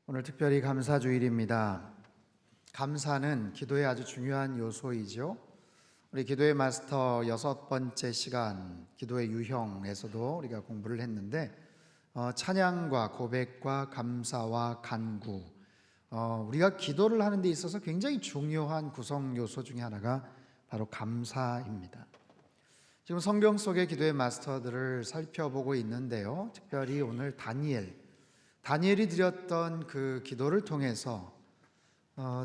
오늘 특별히 감사주일입니다. 감사는 기도의 아주 중요한 요소이죠. 우리 기도의 마스터 6번째 시간 기도의 유형에서도 우리가 공부를 했는데 찬양과 고백과 감사와 간구, 우리가 기도를 하는 데 있어서 굉장히 중요한 구성 요소 중에 하나가 바로 감사입니다. 지금 성경 속의 기도의 마스터들을 살펴보고 있는데요, 특별히 오늘 다니엘이 드렸던 그 기도를 통해서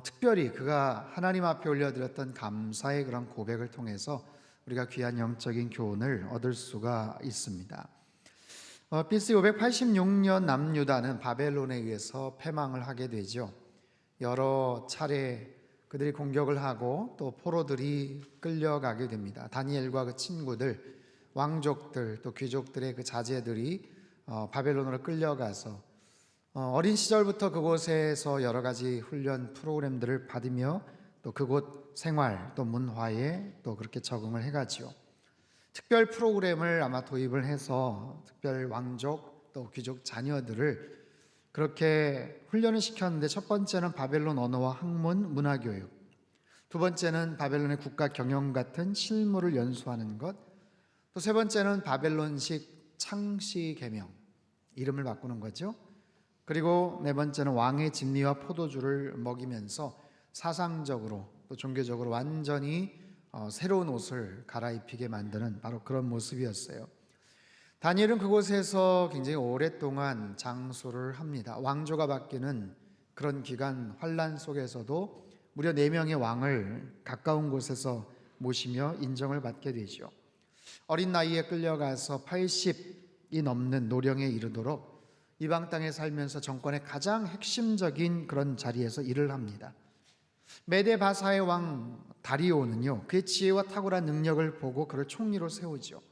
특별히 그가 하나님 앞에 올려드렸던 감사의 그런 고백을 통해서 우리가 귀한 영적인 교훈을 얻을 수가 있습니다. BC 586년 남유다는 바벨론에 의해서 패망을 하게 되죠. 여러 차례 그들이 공격을 하고 또 포로들이 끌려가게 됩니다. 다니엘과 그 친구들, 왕족들, 또 귀족들의 그 자제들이 바벨론으로 끌려가서 어린 시절부터 그곳에서 여러 가지 훈련 프로그램들을 받으며 또 그곳 생활 또 문화에 또 그렇게 적응을 해가지요. 특별 프로그램을 아마 도입을 해서 특별 왕족 또 귀족 자녀들을 그렇게 훈련을 시켰는데, 첫 번째는 바벨론 언어와 학문 문화교육, 두 번째는 바벨론의 국가 경영 같은 실무를 연수하는 것, 또 세 번째는 바벨론식 창시 계명, 이름을 바꾸는 거죠. 그리고 네 번째는 왕의 진미와 포도주를 먹이면서 사상적으로 또 종교적으로 완전히 새로운 옷을 갈아입히게 만드는 바로 그런 모습이었어요. 다니엘은 그곳에서 굉장히 오랫동안 장수를 합니다. 왕조가 바뀌는 그런 기간 환란 속에서도 무려 4명의 왕을 가까운 곳에서 모시며 인정을 받게 되죠. 어린 나이에 끌려가서 80이 넘는 노령에 이르도록 이방 땅에 살면서 정권의 가장 핵심적인 그런 자리에서 일을 합니다. 메데 바사의 왕 다리오는요, 그의 지혜와 탁월한 능력을 보고 그를 총리로 세우죠.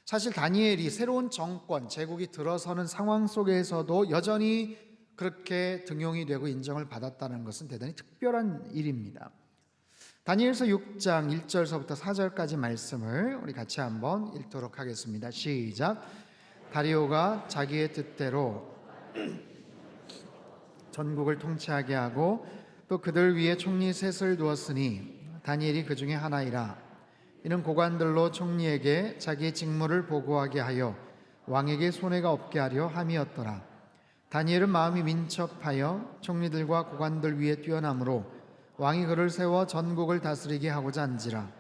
사실 다니엘이 새로운 정권, 제국이 들어서는 상황 속에서도 여전히 그렇게 등용이 되고 인정을 받았다는 것은 대단히 특별한 일입니다. 다니엘서 6장 1절서부터 4절까지 말씀을 우리 같이 한번 읽도록 하겠습니다. 시작. 다리오가 자기의 뜻대로 전국을 통치하게 하고 또 그들 위에 총리 셋을 두었으니 다니엘이 그 중에 하나이라. 이는 고관들로 총리에게 자기의 직무를 보고하게 하여 왕에게 손해가 없게 하려 함이었더라. 다니엘은 마음이 민첩하여 총리들과 고관들 위에 뛰어나므로 왕이 그를 세워 전국을 다스리게 하고자 한지라.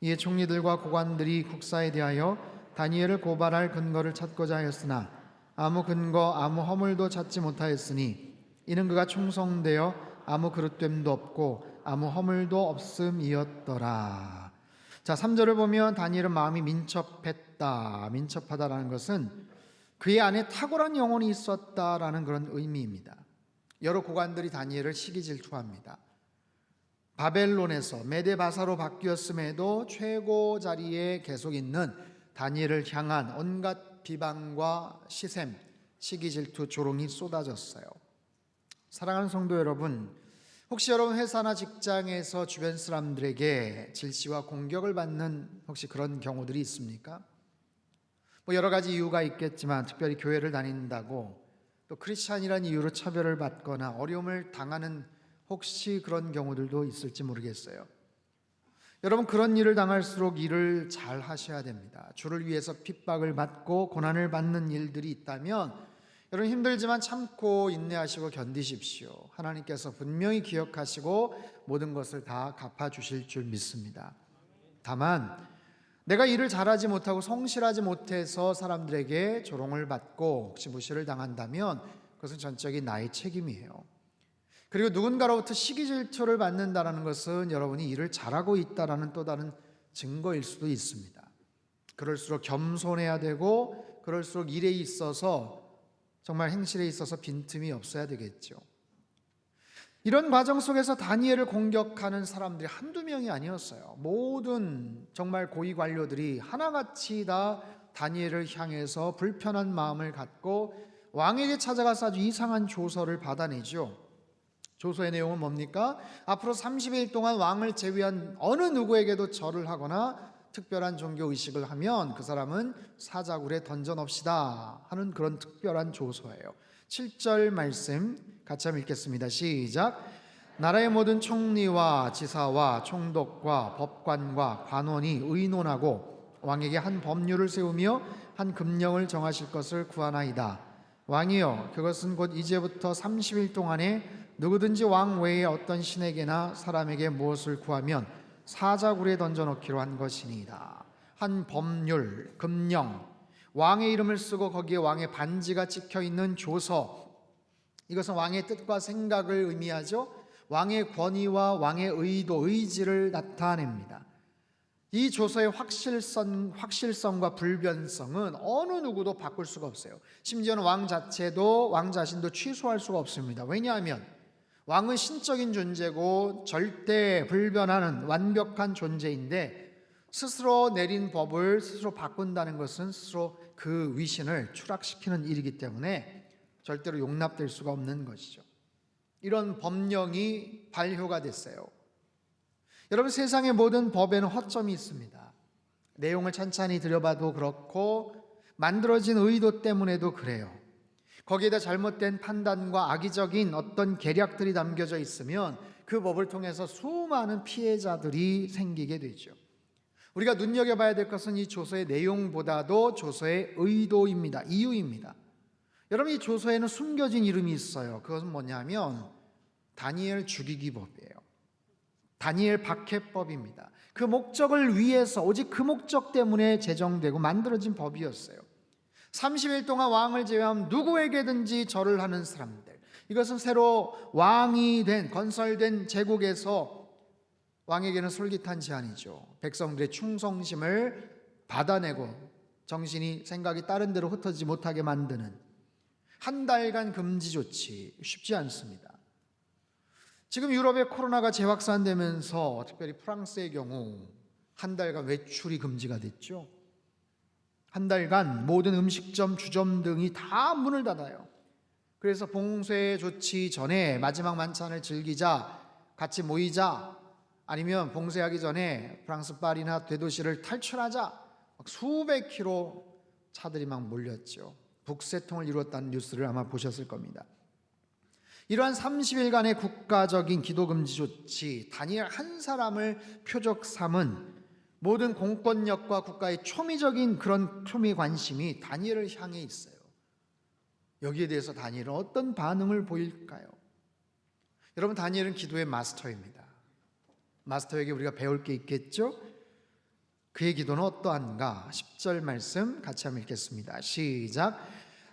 이에 총리들과 고관들이 국사에 대하여 다니엘을 고발할 근거를 찾고자 하였으나 아무 근거 아무 허물도 찾지 못하였으니 이는 그가 충성되어 아무 그릇됨도 없고 아무 허물도 없음이었더라. 자, 3절을 보면 다니엘은 마음이 민첩했다. 민첩하다라는 것은 그의 안에 탁월한 영혼이 있었다라는 그런 의미입니다. 여러 고관들이 다니엘을 시기 질투합니다. 바벨론에서 메데바사로 바뀌었음에도 최고 자리에 계속 있는 다니엘을 향한 온갖 비방과 시샘, 시기 질투, 조롱이 쏟아졌어요. 사랑하는 성도 여러분, 혹시 여러분 회사나 직장에서 주변 사람들에게 질시와 공격을 받는 혹시 그런 경우들이 있습니까? 여러 가지 이유가 있겠지만 특별히 교회를 다닌다고 또 크리스찬이라는 이유로 차별을 받거나 어려움을 당하는 혹시 그런 경우들도 있을지 모르겠어요. 여러분, 그런 일을 당할수록 일을 잘 하셔야 됩니다. 주를 위해서 핍박을 받고 고난을 받는 일들이 있다면 여러분 힘들지만 참고 인내하시고 견디십시오. 하나님께서 분명히 기억하시고 모든 것을 다 갚아주실 줄 믿습니다. 다만 내가 일을 잘하지 못하고 성실하지 못해서 사람들에게 조롱을 받고 혹시 무시를 당한다면 그것은 전적인 나의 책임이에요. 그리고 누군가로부터 시기 질투를 받는다는 것은 여러분이 일을 잘하고 있다는 또 다른 증거일 수도 있습니다. 그럴수록 겸손해야 되고 그럴수록 일에 있어서 정말 행실에 있어서 빈틈이 없어야 되겠죠. 이런 과정 속에서 다니엘을 공격하는 사람들이 한두 명이 아니었어요. 모든 정말 고위 관료들이 하나같이 다 다니엘을 향해서 불편한 마음을 갖고 왕에게 찾아가서 아주 이상한 조서를 받아내죠. 조서의 내용은 뭡니까? 앞으로 30일 동안 왕을 제외한 어느 누구에게도 절을 하거나 특별한 종교 의식을 하면 그 사람은 사자굴에 던져넣읍시다 하는 그런 특별한 조서예요. 7절 말씀 같이 한번 읽겠습니다. 시작. 나라의 모든 총리와 지사와 총독과 법관과 관원이 의논하고 왕에게 한 법률을 세우며 한 금령을 정하실 것을 구하나이다. 왕이여, 그것은 곧 이제부터 30일 동안에 누구든지 왕 외에 어떤 신에게나 사람에게 무엇을 구하면 사자굴에 던져놓기로 한 것이니이다. 한 법률, 금령, 왕의 이름을 쓰고 거기에 왕의 반지가 찍혀있는 조서, 이것은 왕의 뜻과 생각을 의미하죠. 왕의 권위와 왕의 의도, 의지를 나타냅니다. 이 조서의 확실성과 불변성은 어느 누구도 바꿀 수가 없어요. 심지어는 왕 자신도 취소할 수가 없습니다. 왜냐하면 왕은 신적인 존재고 절대 불변하는 완벽한 존재인데, 스스로 내린 법을 스스로 바꾼다는 것은 스스로 그 위신을 추락시키는 일이기 때문에 절대로 용납될 수가 없는 것이죠. 이런 법령이 발효가 됐어요. 여러분, 세상의 모든 법에는 허점이 있습니다. 내용을 찬찬히 들여봐도 그렇고 만들어진 의도 때문에도 그래요. 거기에다 잘못된 판단과 악의적인 어떤 계략들이 담겨져 있으면 그 법을 통해서 수많은 피해자들이 생기게 되죠. 우리가 눈여겨봐야 될 것은 이 조서의 내용보다도 조서의 의도입니다. 이유입니다. 여러분, 이 조서에는 숨겨진 이름이 있어요. 그것은 뭐냐면 다니엘 죽이기 법이에요. 다니엘 박해법입니다. 그 목적을 위해서, 오직 그 목적 때문에 제정되고 만들어진 법이었어요. 30일 동안 왕을 제외하면 누구에게든지 절을 하는 사람들, 이것은 새로 왕이 된, 건설된 제국에서 왕에게는 솔깃한 제안이죠. 백성들의 충성심을 받아내고 정신이, 생각이 다른 데로 흩어지지 못하게 만드는 한 달간 금지 조치, 쉽지 않습니다. 지금 유럽에 코로나가 재확산되면서 특별히 프랑스의 경우 한 달간 외출이 금지가 됐죠. 한 달간 모든 음식점, 주점 등이 다 문을 닫아요. 그래서 봉쇄 조치 전에 마지막 만찬을 즐기자, 같이 모이자, 아니면 봉쇄하기 전에 프랑스 파리나 대도시를 탈출하자, 막 수백 킬로 차들이 막 몰렸죠. 북새통을 이루었다는 뉴스를 아마 보셨을 겁니다. 이러한 30일간의 국가적인 기도금지 조치, 다니엘 한 사람을 표적 삼은 모든 공권력과 국가의 초미적인 그런 초미 관심이 다니엘을 향해 있어요. 여기에 대해서 다니엘은 어떤 반응을 보일까요? 여러분, 다니엘은 기도의 마스터입니다. 마스터에게 우리가 배울 게 있겠죠? 그의 기도는 어떠한가? 10절 말씀 같이 한번 읽겠습니다. 시작.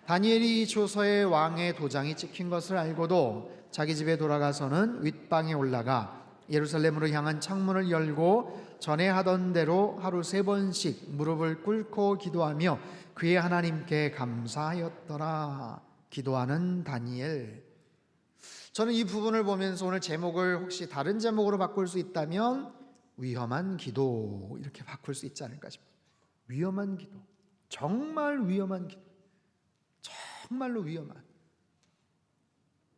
다니엘이 이 조서에 왕의 도장이 찍힌 것을 알고도 자기 집에 돌아가서는 윗방에 올라가 예루살렘으로 향한 창문을 열고 전에 하던 대로 하루 3번씩 무릎을 꿇고 기도하며 그의 하나님께 감사하였더라. 기도하는 다니엘. 저는 이 부분을 보면서 오늘 제목을 혹시 다른 제목으로 바꿀 수 있다면 위험한 기도, 이렇게 바꿀 수 있지 않을까 싶어요. 위험한 기도, 정말 위험한 기도, 정말로 위험한.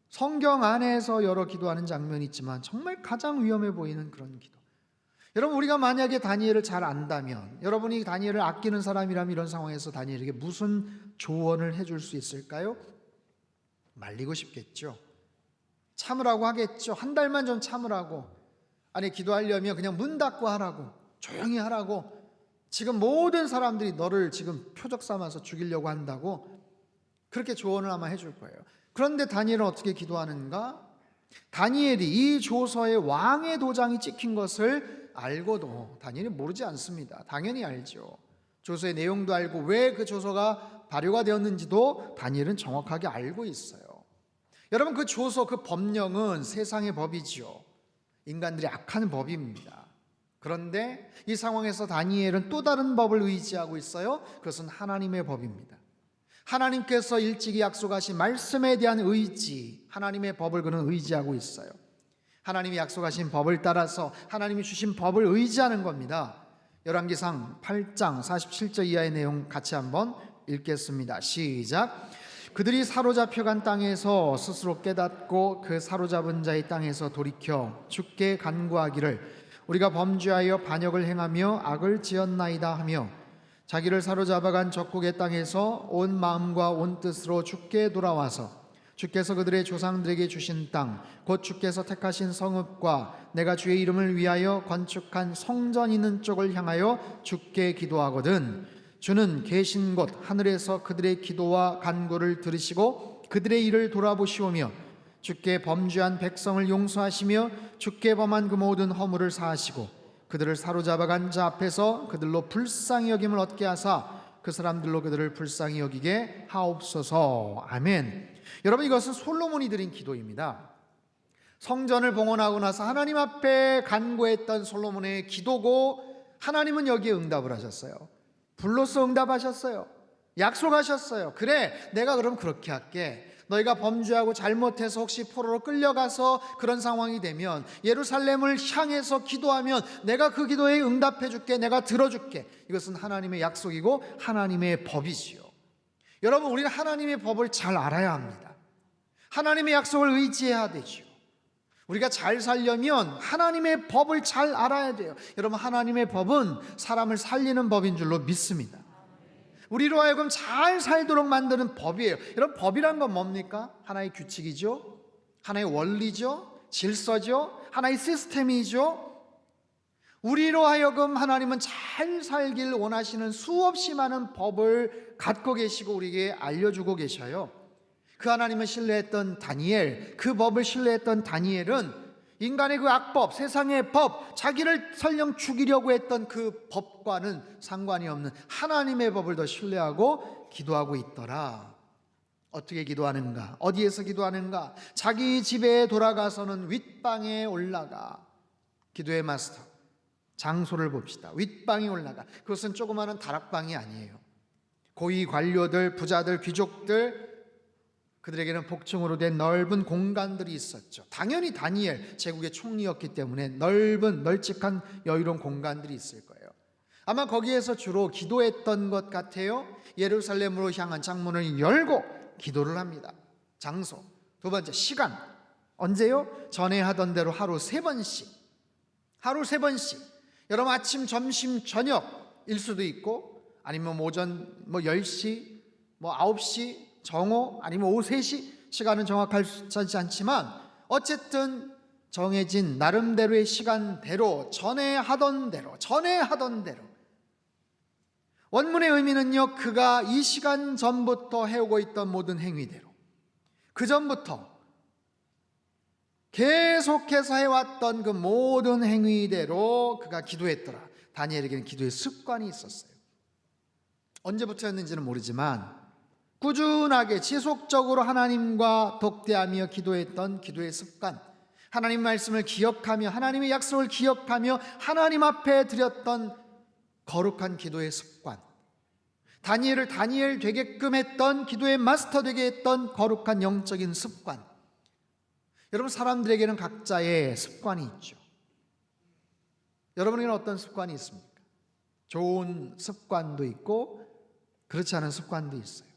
성경 안에서 여러 기도하는 장면이 있지만 정말 가장 위험해 보이는 그런 기도. 여러분, 우리가 만약에 다니엘을 잘 안다면, 여러분이 다니엘을 아끼는 사람이라면 이런 상황에서 다니엘에게 무슨 조언을 해줄 수 있을까요? 말리고 싶겠죠. 참으라고 하겠죠. 한 달만 좀 참으라고. 아니, 기도하려면 그냥 문 닫고 하라고, 조용히 하라고. 지금 모든 사람들이 너를 지금 표적 삼아서 죽이려고 한다고, 그렇게 조언을 아마 해줄 거예요. 그런데 다니엘은 어떻게 기도하는가? 다니엘이 이 조서에 왕의 도장이 찍힌 것을 알고도 다니엘이 모르지 않습니다. 당연히 알죠. 조서의 내용도 알고 왜 그 조서가 발효가 되었는지도 다니엘은 정확하게 알고 있어요. 여러분, 그 조서, 그 법령은 세상의 법이지요. 인간들이 악한 법입니다. 그런데 이 상황에서 다니엘은 또 다른 법을 의지하고 있어요. 그것은 하나님의 법입니다. 하나님께서 일찍이 약속하신 말씀에 대한 의지, 하나님의 법을 그는 의지하고 있어요. 하나님이 약속하신 법을 따라서 하나님이 주신 법을 의지하는 겁니다. 열왕기상 8장 47절 이하의 내용 같이 한번 읽겠습니다. 시작. 그들이 사로잡혀간 땅에서 스스로 깨닫고 그 사로잡은 자의 땅에서 돌이켜 주께 간구하기를 우리가 범죄하여 반역을 행하며 악을 지었나이다 하며 자기를 사로잡아간 적국의 땅에서 온 마음과 온 뜻으로 주께 돌아와서 주께서 그들의 조상들에게 주신 땅, 곧 주께서 택하신 성읍과 내가 주의 이름을 위하여 건축한 성전 있는 쪽을 향하여 주께 기도하거든 주는 계신 곳 하늘에서 그들의 기도와 간구를 들으시고 그들의 일을 돌아보시오며 주께 범죄한 백성을 용서하시며 주께 범한 그 모든 허물을 사하시고 그들을 사로잡아간 자 앞에서 그들로 불쌍히 여김을 얻게 하사 그 사람들로 그들을 불쌍히 여기게 하옵소서. 아멘. 여러분, 이것은 솔로몬이 드린 기도입니다. 성전을 봉헌하고 나서 하나님 앞에 간구했던 솔로몬의 기도고 하나님은 여기에 응답을 하셨어요. 불로써 응답하셨어요. 약속하셨어요. 그래, 내가 그럼 그렇게 할게. 너희가 범죄하고 잘못해서 혹시 포로로 끌려가서 그런 상황이 되면 예루살렘을 향해서 기도하면 내가 그 기도에 응답해 줄게. 내가 들어줄게. 이것은 하나님의 약속이고 하나님의 법이지요. 여러분, 우리는 하나님의 법을 잘 알아야 합니다. 하나님의 약속을 의지해야 되죠. 우리가 잘 살려면 하나님의 법을 잘 알아야 돼요. 여러분, 하나님의 법은 사람을 살리는 법인 줄로 믿습니다. 우리로 하여금 잘 살도록 만드는 법이에요. 여러분, 법이란 건 뭡니까? 하나의 규칙이죠. 하나의 원리죠. 질서죠. 하나의 시스템이죠. 우리로 하여금 하나님은 잘 살길 원하시는 수없이 많은 법을 갖고 계시고 우리에게 알려주고 계셔요. 그 하나님을 신뢰했던 다니엘, 그 법을 신뢰했던 다니엘은 인간의 그 악법, 세상의 법, 자기를 설령 죽이려고 했던 그 법과는 상관이 없는 하나님의 법을 더 신뢰하고 기도하고 있더라. 어떻게 기도하는가? 어디에서 기도하는가? 자기 집에 돌아가서는 윗방에 올라가. 기도의 마스터, 장소를 봅시다. 윗방에 올라가. 그것은 조그마한 다락방이 아니에요. 고위 관료들, 부자들, 귀족들, 그들에게는 복층으로 된 넓은 공간들이 있었죠. 당연히 다니엘 제국의 총리였기 때문에 넓은 널찍한 여유로운 공간들이 있을 거예요. 아마 거기에서 주로 기도했던 것 같아요. 예루살렘으로 향한 창문을 열고 기도를 합니다. 장소. 두 번째, 시간. 언제요? 전에 하던 대로 하루 3번씩. 하루 3번씩. 여러분, 아침, 점심, 저녁일 수도 있고 아니면 오전 10시, 9시 정오, 아니면 오후 3시, 시간은 정확하지 않지만 어쨌든 정해진 나름대로의 시간대로 전에 하던 대로 원문의 의미는요, 그가 이 시간 전부터 해오고 있던 모든 행위대로, 그 전부터 계속해서 해왔던 그 모든 행위대로 그가 기도했더라. 다니엘에게는 기도의 습관이 있었어요. 언제부터였는지는 모르지만 꾸준하게 지속적으로 하나님과 독대하며 기도했던 기도의 습관, 하나님 말씀을 기억하며 하나님의 약속을 기억하며 하나님 앞에 드렸던 거룩한 기도의 습관, 다니엘을 다니엘 되게끔 했던, 기도의 마스터 되게 했던 거룩한 영적인 습관. 여러분, 사람들에게는 각자의 습관이 있죠. 여러분에게는 어떤 습관이 있습니까? 좋은 습관도 있고 그렇지 않은 습관도 있어요.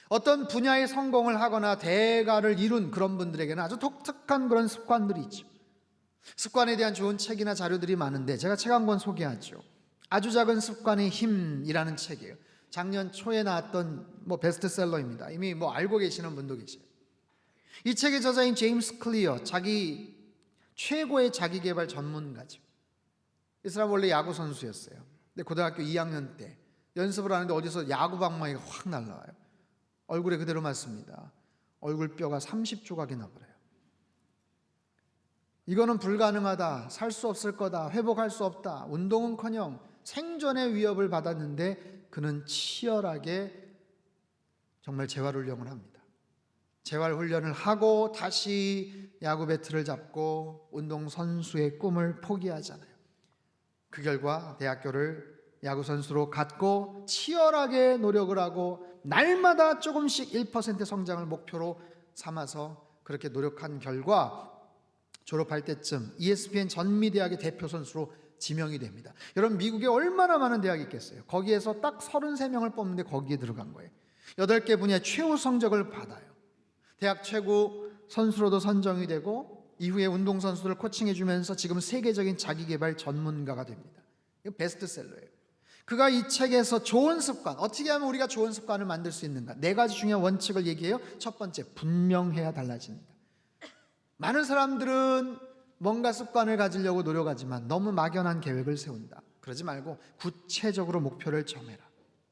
어떤 분야의 성공을 하거나 대가를 이룬 그런 분들에게는 아주 독특한 그런 습관들이 있죠. 습관에 대한 좋은 책이나 자료들이 많은데 제가 책 한 권 소개하죠. 아주 작은 습관의 힘이라는 책이에요. 작년 초에 나왔던 베스트셀러입니다. 이미 알고 계시는 분도 계세요. 이 책의 저자인 제임스 클리어, 자기 최고의 자기개발 전문가죠. 이 사람 원래 야구 선수였어요. 근데 고등학교 2학년 때 연습을 하는데 어디서 야구 방망이가 확 날라와요. 얼굴에 그대로 맞습니다. 얼굴뼈가 30조각이 나버려요. 이거는 불가능하다, 살 수 없을 거다, 회복할 수 없다, 운동은커녕 생존의 위협을 받았는데 그는 치열하게 정말 재활훈련을 합니다. 재활훈련을 하고 다시 야구 배트를 잡고 운동선수의 꿈을 포기하잖아요. 그 결과 대학교를 야구선수로 갔고 치열하게 노력을 하고 날마다 조금씩 1% 성장을 목표로 삼아서 그렇게 노력한 결과 졸업할 때쯤 ESPN 전미대학의 대표 선수로 지명이 됩니다. 여러분, 미국에 얼마나 많은 대학이 있겠어요? 거기에서 딱 33명을 뽑는데 거기에 들어간 거예요. 8개 분야의 최고 성적을 받아요. 대학 최고 선수로도 선정이 되고 이후에 운동선수들을 코칭해 주면서 지금 세계적인 자기개발 전문가가 됩니다. 이거 베스트셀러예요. 그가 이 책에서 좋은 습관, 어떻게 하면 우리가 좋은 습관을 만들 수 있는가, 네 가지 중요한 원칙을 얘기해요. 첫 번째, 분명해야 달라진다. 많은 사람들은 뭔가 습관을 가지려고 노력하지만 너무 막연한 계획을 세운다. 그러지 말고 구체적으로 목표를 정해라.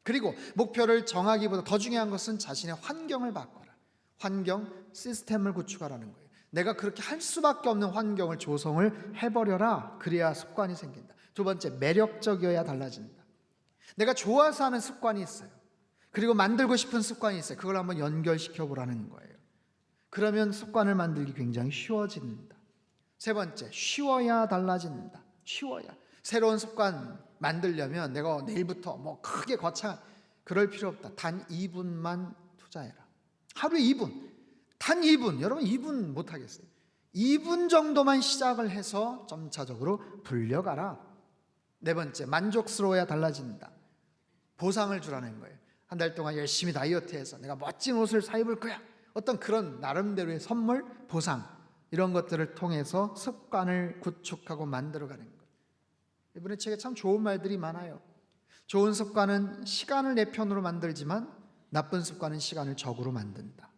그리고 목표를 정하기보다 더 중요한 것은 자신의 환경을 바꿔라. 환경, 시스템을 구축하라는 거예요. 내가 그렇게 할 수밖에 없는 환경을 조성을 해버려라. 그래야 습관이 생긴다. 두 번째, 매력적이어야 달라진다. 내가 좋아서 하는 습관이 있어요. 그리고 만들고 싶은 습관이 있어요. 그걸 한번 연결시켜 보라는 거예요. 그러면 습관을 만들기 굉장히 쉬워진다. 세 번째, 쉬워야 달라진다. 쉬워야. 새로운 습관 만들려면 내가 내일부터 뭐 크게 거창한 그럴 필요 없다. 단 2분만 투자해라. 하루에 2분. 단 2분. 여러분 2분 못 하겠어요. 2분 정도만 시작을 해서 점차적으로 불려가라. 네 번째, 만족스러워야 달라진다. 보상을 주라는 거예요. 한 달 동안 열심히 다이어트해서 내가 멋진 옷을 사 입을 거야. 어떤 그런 나름대로의 선물, 보상 이런 것들을 통해서 습관을 구축하고 만들어가는 거예요. 이번에 책에 참 좋은 말들이 많아요. 좋은 습관은 시간을 내 편으로 만들지만 나쁜 습관은 시간을 적으로 만든다.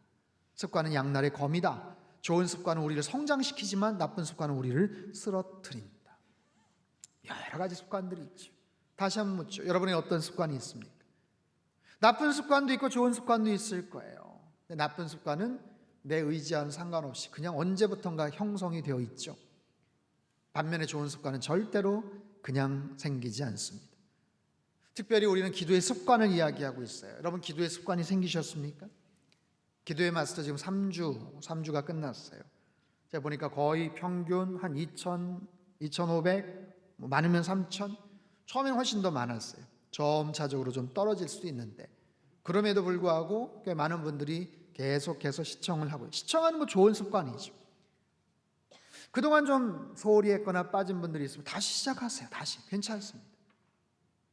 습관은 양날의 검이다. 좋은 습관은 우리를 성장시키지만 나쁜 습관은 우리를 쓰러뜨린다. 여러 가지 습관들이 있죠. 다시 한번 묻죠. 여러분의 어떤 습관이 있습니까? 나쁜 습관도 있고 좋은 습관도 있을 거예요. 근데 나쁜 습관은 내 의지와는 상관없이 그냥 언제부턴가 형성이 되어 있죠. 반면에 좋은 습관은 절대로 그냥 생기지 않습니다. 특별히 우리는 기도의 습관을 이야기하고 있어요. 여러분 기도의 습관이 생기셨습니까? 기도의 마스터 지금 3주가 끝났어요. 제가 보니까 거의 평균 한 2,000, 2,500, 많으면 3,000. 처음엔 훨씬 더 많았어요. 점차적으로 좀 떨어질 수도 있는데 그럼에도 불구하고 꽤 많은 분들이 계속해서 시청을 하고 시청하는 거 좋은 습관이죠. 그동안 좀 소홀히 했거나 빠진 분들이 있으면 다시 시작하세요. 다시 괜찮습니다.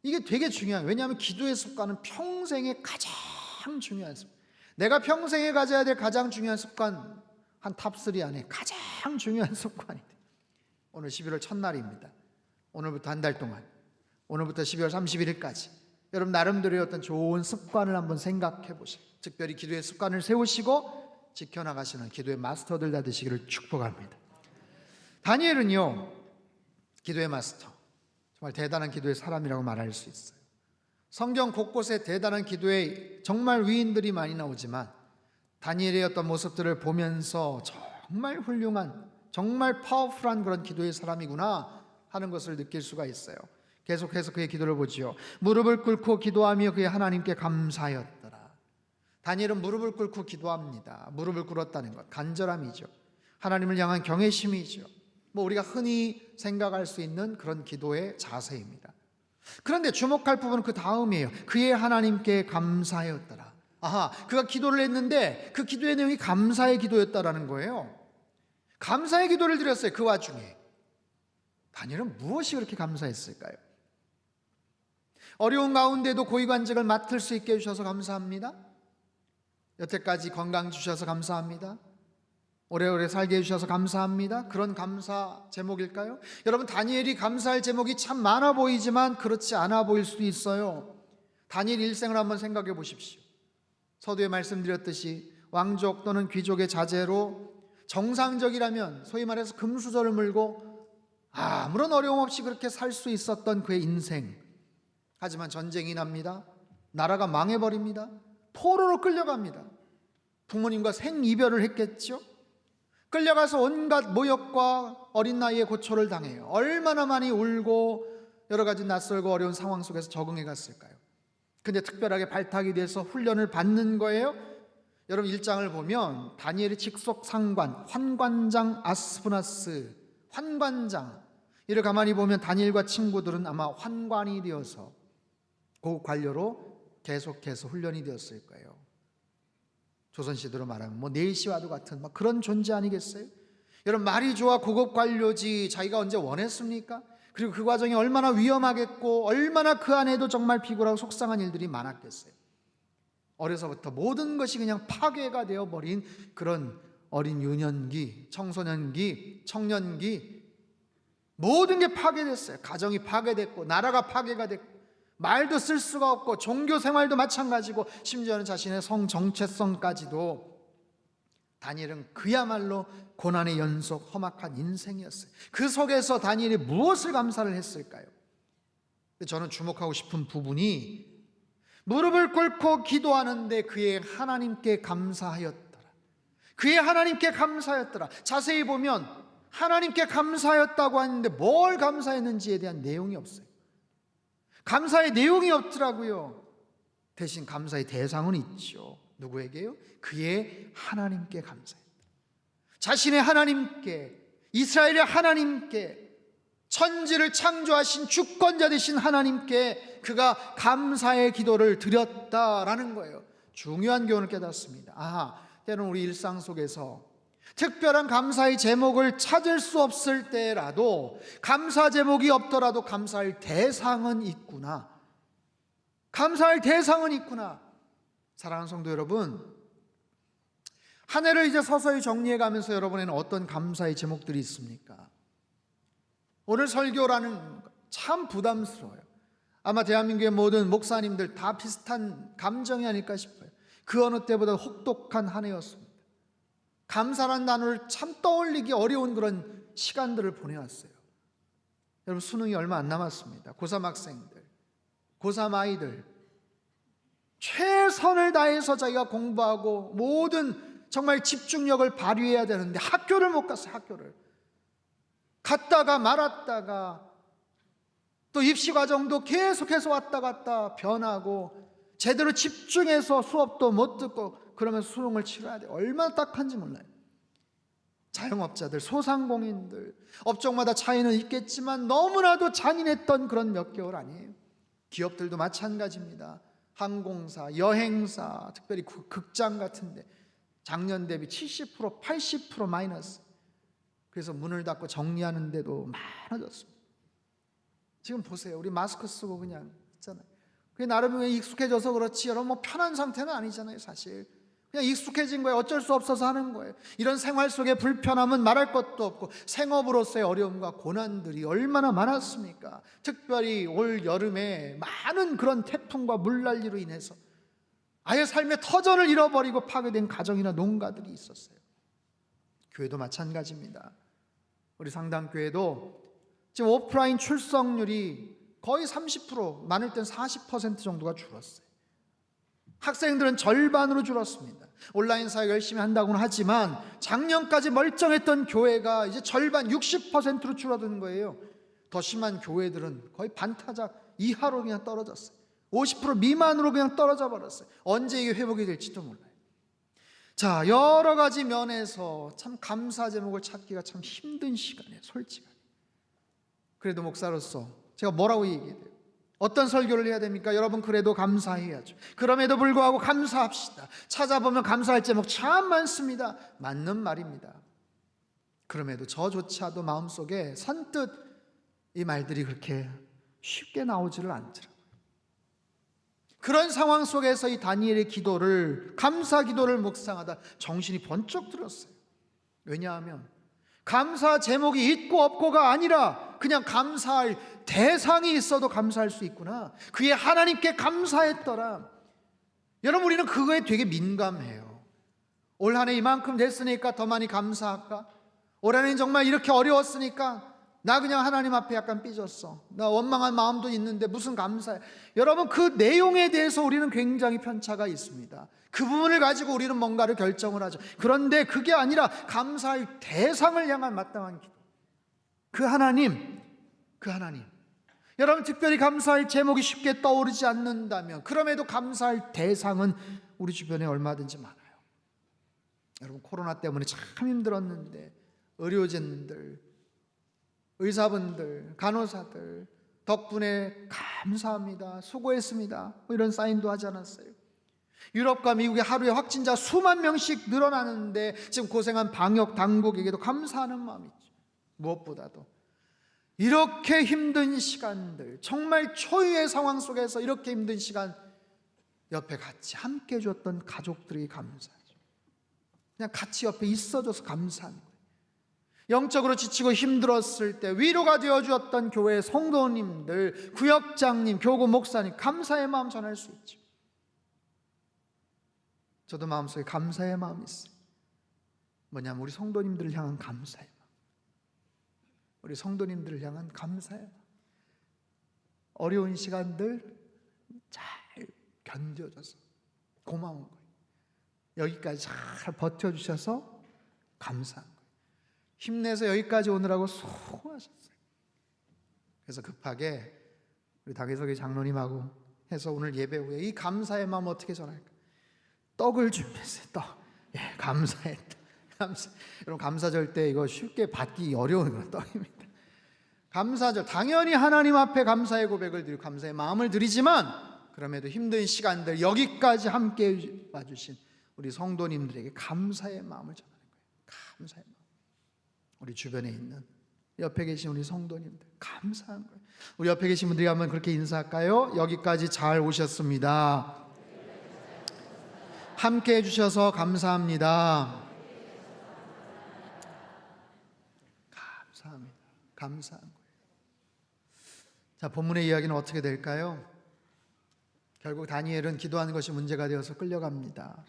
이게 되게 중요해요. 왜냐하면 기도의 습관은 평생에 가장 중요한 습관. 내가 평생에 가져야 될 가장 중요한 습관 한 탑3 안에 가장 중요한 습관이 돼요. 오늘 11월 첫날입니다. 오늘부터 한 달 동안, 오늘부터 12월 31일까지 여러분 나름대로의 어떤 좋은 습관을 한번 생각해 보시고 특별히 기도의 습관을 세우시고 지켜나가시는 기도의 마스터들 다 되시기를 축복합니다. 다니엘은요, 기도의 마스터, 정말 대단한 기도의 사람이라고 말할 수 있어요. 성경 곳곳에 대단한 기도의 정말 위인들이 많이 나오지만 다니엘의 어떤 모습들을 보면서 정말 훌륭한, 정말 파워풀한 그런 기도의 사람이구나 하는 것을 느낄 수가 있어요. 계속해서 그의 기도를 보지요. 무릎을 꿇고 기도하며 그의 하나님께 감사하였더라. 다니엘은 무릎을 꿇고 기도합니다. 무릎을 꿇었다는 것, 간절함이죠. 하나님을 향한 경외심이죠. 뭐 우리가 흔히 생각할 수 있는 그런 기도의 자세입니다. 그런데 주목할 부분은 그 다음이에요. 그의 하나님께 감사하였더라. 아하, 그가 기도를 했는데 그 기도의 내용이 감사의 기도였다라는 거예요. 감사의 기도를 드렸어요. 그 와중에 다니엘은 무엇이 그렇게 감사했을까요? 어려운 가운데도 고위관직을 맡을 수 있게 해주셔서 감사합니다. 여태까지 건강 주셔서 감사합니다. 오래오래 살게 해주셔서 감사합니다. 그런 감사 제목일까요? 여러분 다니엘이 감사할 제목이 참 많아 보이지만 그렇지 않아 보일 수도 있어요. 다니엘 일생을 한번 생각해 보십시오. 서두에 말씀드렸듯이 왕족 또는 귀족의 자제로 정상적이라면 소위 말해서 금수저를 물고 아무런 어려움 없이 그렇게 살 수 있었던 그의 인생. 하지만 전쟁이 납니다. 나라가 망해버립니다. 포로로 끌려갑니다. 부모님과 생이별을 했겠죠. 끌려가서 온갖 모욕과 어린 나이에 고초를 당해요. 얼마나 많이 울고 여러 가지 낯설고 어려운 상황 속에서 적응해 갔을까요? 근데 특별하게 발탁이 돼서 훈련을 받는 거예요. 여러분 1장을 보면 다니엘의 직속 상관, 환관장 아스푸나스, 환관장, 이를 가만히 보면 다니엘과 친구들은 아마 환관이 되어서 고급 관료로 계속해서 훈련이 되었을 거예요. 조선시대로 말하면 뭐 내시와도 같은 막 그런 존재 아니겠어요? 여러분 말이 좋아 고급 관료지 자기가 언제 원했습니까? 그리고 그 과정이 얼마나 위험하겠고 얼마나 그 안에도 정말 비굴하고 속상한 일들이 많았겠어요. 어려서부터 모든 것이 그냥 파괴가 되어버린 그런 어린 유년기, 청소년기, 청년기 모든 게 파괴됐어요. 가정이 파괴됐고 나라가 파괴가 됐고 말도 쓸 수가 없고 종교 생활도 마찬가지고 심지어는 자신의 성 정체성까지도 다니엘은 그야말로 고난의 연속 험악한 인생이었어요. 그 속에서 다니엘이 무엇을 감사를 했을까요? 저는 주목하고 싶은 부분이 무릎을 꿇고 기도하는데 그의 하나님께 감사하였더라. 그의 하나님께 감사하였더라. 자세히 보면 하나님께 감사하였다고 하는데 뭘 감사했는지에 대한 내용이 없어요. 감사의 내용이 없더라고요. 대신 감사의 대상은 있죠. 누구에게요? 그의 하나님께 감사했다. 자신의 하나님께, 이스라엘의 하나님께, 천지를 창조하신 주권자 되신 하나님께 그가 감사의 기도를 드렸다라는 거예요. 중요한 교훈을 깨닫습니다. 때로는 우리 일상 속에서 특별한 감사의 제목을 찾을 수 없을 때라도, 감사 제목이 없더라도 감사할 대상은 있구나. 감사할 대상은 있구나. 사랑하는 성도 여러분, 한 해를 이제 서서히 정리해 가면서 여러분에는 어떤 감사의 제목들이 있습니까? 오늘 설교라는 참 부담스러워요. 아마 대한민국의 모든 목사님들 다 비슷한 감정이 아닐까 싶어요. 그 어느 때보다 혹독한 한 해였습니다. 감사라는 단어를 참 떠올리기 어려운 그런 시간들을 보내왔어요. 여러분, 수능이 얼마 안 남았습니다. 고3 학생들, 고3 아이들 최선을 다해서 자기가 공부하고 모든 정말 집중력을 발휘해야 되는데 학교를 못 갔어요. 학교를 갔다가 말았다가 또 입시 과정도 계속해서 왔다 갔다 변하고 제대로 집중해서 수업도 못 듣고 그러면서 수능을 치러야 돼요. 얼마나 딱한지 몰라요. 자영업자들, 소상공인들, 업종마다 차이는 있겠지만 너무나도 잔인했던 그런 몇 개월 아니에요. 기업들도 마찬가지입니다. 항공사, 여행사, 특별히 극장 같은데 작년 대비 70%, 80% 마이너스. 그래서 문을 닫고 정리하는 데도 많아졌습니다. 지금 보세요. 우리 마스크 쓰고 그냥 있잖아요. 그게 나름 익숙해져서 그렇지 여러분 뭐 편한 상태는 아니잖아요. 사실 그냥 익숙해진 거예요. 어쩔 수 없어서 하는 거예요. 이런 생활 속의 불편함은 말할 것도 없고 생업으로서의 어려움과 고난들이 얼마나 많았습니까? 특별히 올 여름에 많은 그런 태풍과 물난리로 인해서 아예 삶의 터전을 잃어버리고 파괴된 가정이나 농가들이 있었어요. 교회도 마찬가지입니다. 우리 상담교회도 지금 오프라인 출석률이 거의 30%, 많을 땐 40% 정도가 줄었어요. 학생들은 절반으로 줄었습니다. 온라인 사역 열심히 한다고는 하지만 작년까지 멀쩡했던 교회가 이제 절반 60%로 줄어든 거예요. 더 심한 교회들은 거의 반타작 이하로 그냥 떨어졌어요. 50% 미만으로 그냥 떨어져 버렸어요. 언제 이게 회복이 될지도 몰라요. 자, 여러 가지 면에서 참 감사 제목을 찾기가 참 힘든 시간이에요. 솔직하게. 그래도 목사로서 제가 뭐라고 얘기해야 돼요? 어떤 설교를 해야 됩니까? 여러분, 그래도 감사해야죠. 그럼에도 불구하고 감사합시다. 찾아보면 감사할 제목 참 많습니다. 맞는 말입니다. 그럼에도 저조차도 마음속에 선뜻 이 말들이 그렇게 쉽게 나오지를 않더라고요. 그런 상황 속에서 이 다니엘의 기도를, 감사 기도를 묵상하다 정신이 번쩍 들었어요. 왜냐하면 감사 제목이 있고 없고가 아니라 그냥 감사할 대상이 있어도 감사할 수 있구나. 그의 하나님께 감사했더라. 여러분, 우리는 그거에 되게 민감해요. 올 한 해 이만큼 됐으니까 더 많이 감사할까? 올 한 해는 정말 이렇게 어려웠으니까 나 그냥 하나님 앞에 약간 삐졌어. 나 원망한 마음도 있는데 무슨 감사해. 여러분, 그 내용에 대해서 우리는 굉장히 편차가 있습니다. 그 부분을 가지고 우리는 뭔가를 결정을 하죠. 그런데 그게 아니라 감사할 대상을 향한 마땅한 기도. 그 하나님. 여러분, 특별히 감사할 제목이 쉽게 떠오르지 않는다면 그럼에도 감사할 대상은 우리 주변에 얼마든지 많아요. 여러분, 코로나 때문에 참 힘들었는데 의료진들, 의사분들, 간호사들 덕분에 감사합니다, 수고했습니다, 뭐 이런 사인도 하지 않았어요. 유럽과 미국의 하루에 확진자 수만 명씩 늘어나는데 지금 고생한 방역 당국에게도 감사하는 마음이 있죠. 무엇보다도 이렇게 힘든 시간들, 정말 초유의 상황 속에서 이렇게 힘든 시간 옆에 같이 함께 해줬던 가족들이 감사하죠. 그냥 같이 옆에 있어줘서 감사한 거예요. 영적으로 지치고 힘들었을 때 위로가 되어주었던 교회 성도님들, 구역장님, 교구 목사님, 감사의 마음 전할 수 있죠. 저도 마음속에 감사의 마음이 있어요. 뭐냐면 우리 성도님들을 향한 감사의 마음, 우리 성도님들을 향한 감사의 마음. 어려운 시간들 잘 견뎌줘서 고마운 거예요. 여기까지 잘 버텨주셔서 감사한 거예요. 힘내서 여기까지 오느라고 수고하셨어요. 그래서 급하게 우리 당회석의 장로님하고 해서 오늘 예배 후에 이 감사의 마음 어떻게 전할까? 떡을 준비했어요. 떡. 예, 감사했다. 감사. 여러분 감사절 때 이거 쉽게 받기 어려운 그런 떡입니다. 감사절 당연히 하나님 앞에 감사의 고백을 드리고 감사의 마음을 드리지만 그럼에도 힘든 시간들 여기까지 함께 와주신 우리 성도님들에게 감사의 마음을 전하는 거예요. 감사의 마음. 우리 주변에 있는 옆에 계신 우리 성도님들 감사한 거예요. 우리 옆에 계신 분들이 한번 그렇게 인사할까요? 여기까지 잘 오셨습니다. 함께 해주셔서 감사합니다. 감사합니다. 감사한 거예요. 자, 본문의 이야기는 어떻게 될까요? 결국 다니엘은 기도하는 것이 문제가 되어서 끌려갑니다.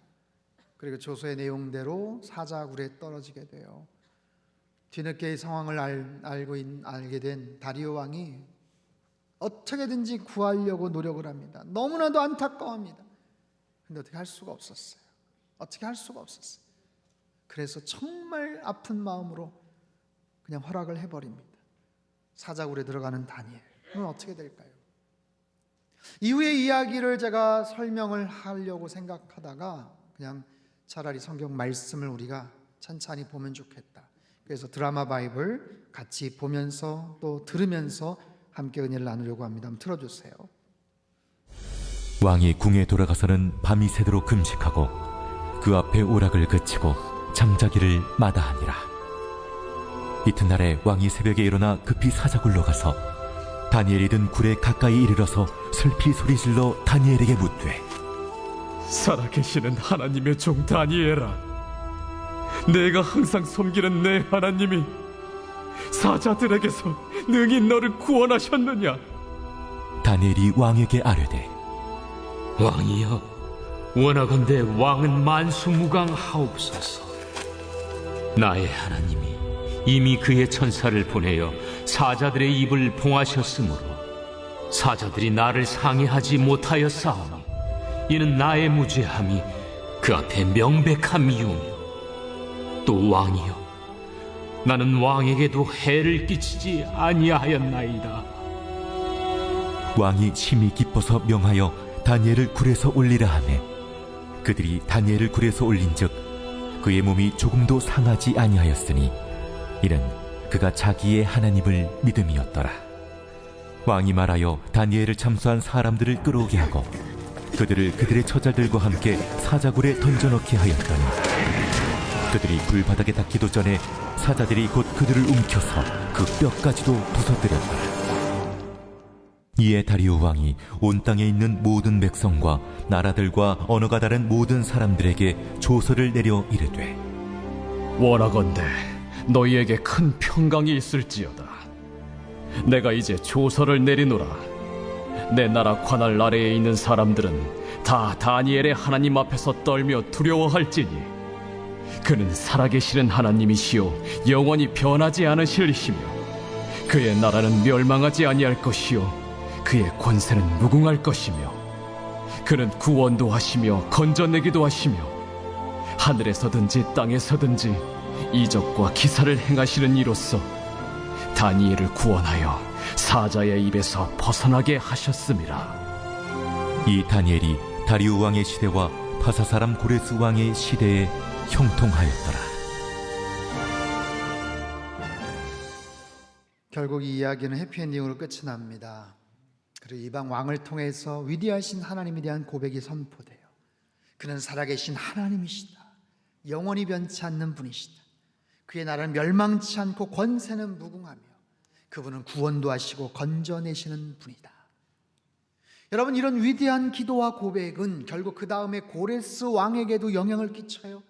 그리고 조서의 내용대로 사자굴에 떨어지게 돼요. 뒤늦게 이 상황을 알게 된 다리오 왕이 어떻게든지 구하려고 노력을 합니다. 너무나도 안타까워합니다. 근데 어떻게 할 수가 없었어요. 어떻게 할 수가 없었어요. 그래서 정말 아픈 마음으로 그냥 허락을 해버립니다. 사자굴에 들어가는 다니엘. 그럼 어떻게 될까요? 이후의 이야기를 제가 설명을 하려고 생각하다가 그냥 차라리 성경 말씀을 우리가 찬찬히 보면 좋겠다. 그래서 드라마 바이블 같이 보면서 또 들으면서 함께 은혜를 나누려고 합니다. 한번 틀어주세요. 왕이 궁에 돌아가서는 밤이 새도록 금식하고 그 앞에 오락을 그치고 잠자기를 마다하니라. 이튿날에 왕이 새벽에 일어나 급히 사자굴로 가서 다니엘이 든 굴에 가까이 이르러서 슬피 소리질러 다니엘에게 묻되 살아계시는 하나님의 종 다니엘아, 내가 항상 섬기는 내 하나님이 사자들에게서 능히 너를 구원하셨느냐? 다니엘이 왕에게 아뢰되 왕이여, 원하건대 왕은 만수무강하옵소서. 나의 하나님이 이미 그의 천사를 보내어 사자들의 입을 봉하셨으므로 사자들이 나를 상해하지 못하였사오니 이는 나의 무죄함이 그 앞에 명백함이오며, 또 왕이여, 나는 왕에게도 해를 끼치지 아니하였나이다. 왕이 심히 기뻐서 명하여 다니엘을 굴에서 올리라 하매 그들이 다니엘을 굴에서 올린즉 그의 몸이 조금도 상하지 아니하였으니 이는 그가 자기의 하나님을 믿음이었더라. 왕이 말하여 다니엘을 참수한 사람들을 끌어오게 하고 그들을 그들의 처자들과 함께 사자굴에 던져넣게 하였더니 그들이 불바닥에 닿기도 전에 사자들이 곧 그들을 움켜서 그 뼈까지도 부서뜨렸더라. 이에 다리오 왕이 온 땅에 있는 모든 백성과 나라들과 언어가 다른 모든 사람들에게 조서를 내려 이르되 원하건대 너희에게 큰 평강이 있을지어다. 내가 이제 조서를 내리노라. 내 나라 관할 아래에 있는 사람들은 다 다니엘의 하나님 앞에서 떨며 두려워할지니 그는 살아계시는 하나님이시요 영원히 변하지 않으실 이시며 그의 나라는 멸망하지 아니할 것이요 그의 권세는 무궁할 것이며 그는 구원도 하시며 건져내기도 하시며 하늘에서든지 땅에서든지 이적과 기사를 행하시는 이로써 다니엘을 구원하여 사자의 입에서 벗어나게 하셨음이라. 이 다니엘이 다리오 왕의 시대와 파사 사람 고레스 왕의 시대에 형통하였더라. 결국 이 이야기는 해피엔딩으로 끝이 납니다. 그리고 이방 왕을 통해서 위대하신 하나님에 대한 고백이 선포돼요. 그는 살아계신 하나님이시다. 영원히 변치 않는 분이시다. 그의 나라는 멸망치 않고 권세는 무궁하며 그분은 구원도 하시고 건져내시는 분이다. 여러분, 이런 위대한 기도와 고백은 결국 그 다음에 고레스 왕에게도 영향을 끼쳐요.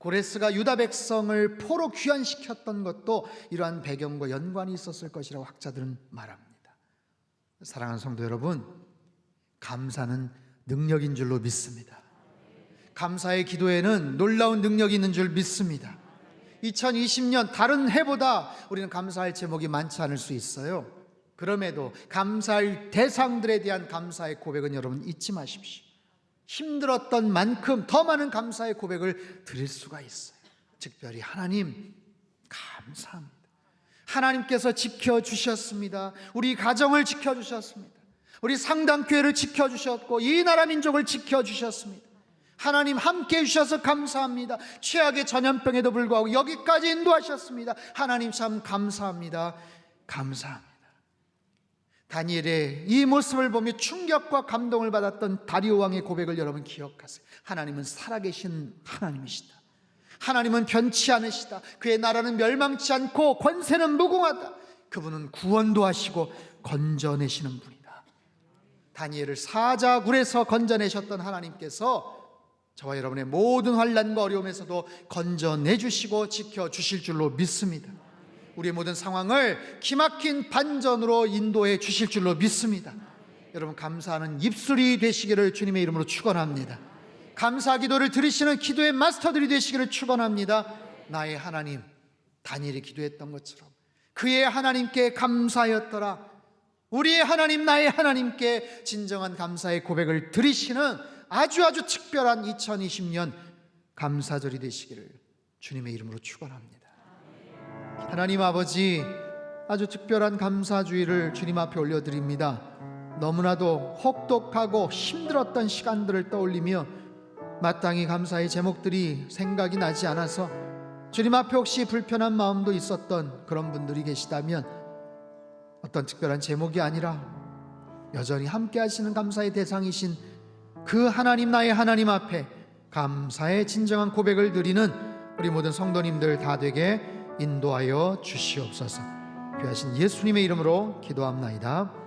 고레스가 유다 백성을 포로 귀환시켰던 것도 이러한 배경과 연관이 있었을 것이라고 학자들은 말합니다. 사랑하는 성도 여러분, 감사는 능력인 줄로 믿습니다. 감사의 기도에는 놀라운 능력이 있는 줄 믿습니다. 2020년 다른 해보다 우리는 감사할 제목이 많지 않을 수 있어요. 그럼에도 감사할 대상들에 대한 감사의 고백은 여러분 잊지 마십시오. 힘들었던 만큼 더 많은 감사의 고백을 드릴 수가 있어요. 특별히 하나님 감사합니다. 하나님께서 지켜주셨습니다. 우리 가정을 지켜주셨습니다. 우리 상당교회를 지켜주셨고 이 나라 민족을 지켜주셨습니다. 하나님 함께 해주셔서 감사합니다. 최악의 전염병에도 불구하고 여기까지 인도하셨습니다. 하나님 참 감사합니다. 감사합니다. 다니엘의 이 모습을 보며 충격과 감동을 받았던 다리오 왕의 고백을 여러분 기억하세요. 하나님은 살아계신 하나님이시다. 하나님은 변치 않으시다. 그의 나라는 멸망치 않고 권세는 무궁하다. 그분은 구원도 하시고 건져내시는 분이다. 다니엘을 사자굴에서 건져내셨던 하나님께서 저와 여러분의 모든 환난과 어려움에서도 건져내주시고 지켜주실 줄로 믿습니다. 우리의 모든 상황을 기막힌 반전으로 인도해 주실 줄로 믿습니다. 여러분 감사하는 입술이 되시기를 주님의 이름으로 축원합니다. 감사 기도를 들으시는 기도의 마스터들이 되시기를 축원합니다. 나의 하나님, 다니엘이 기도했던 것처럼 그의 하나님께 감사하였더라. 우리의 하나님, 나의 하나님께 진정한 감사의 고백을 드리시는 아주 특별한 2020년 감사절이 되시기를 주님의 이름으로 축원합니다. 하나님 아버지, 아주 특별한 감사주의를 주님 앞에 올려드립니다. 너무나도 혹독하고 힘들었던 시간들을 떠올리며 마땅히 감사의 제목들이 생각이 나지 않아서 주님 앞에 혹시 불편한 마음도 있었던 그런 분들이 계시다면 어떤 특별한 제목이 아니라 여전히 함께 하시는 감사의 대상이신 그 하나님, 나의 하나님 앞에 감사의 진정한 고백을 드리는 우리 모든 성도님들 다 되게 인도하여 주시옵소서. 귀하신 예수님의 이름으로 기도합나이다.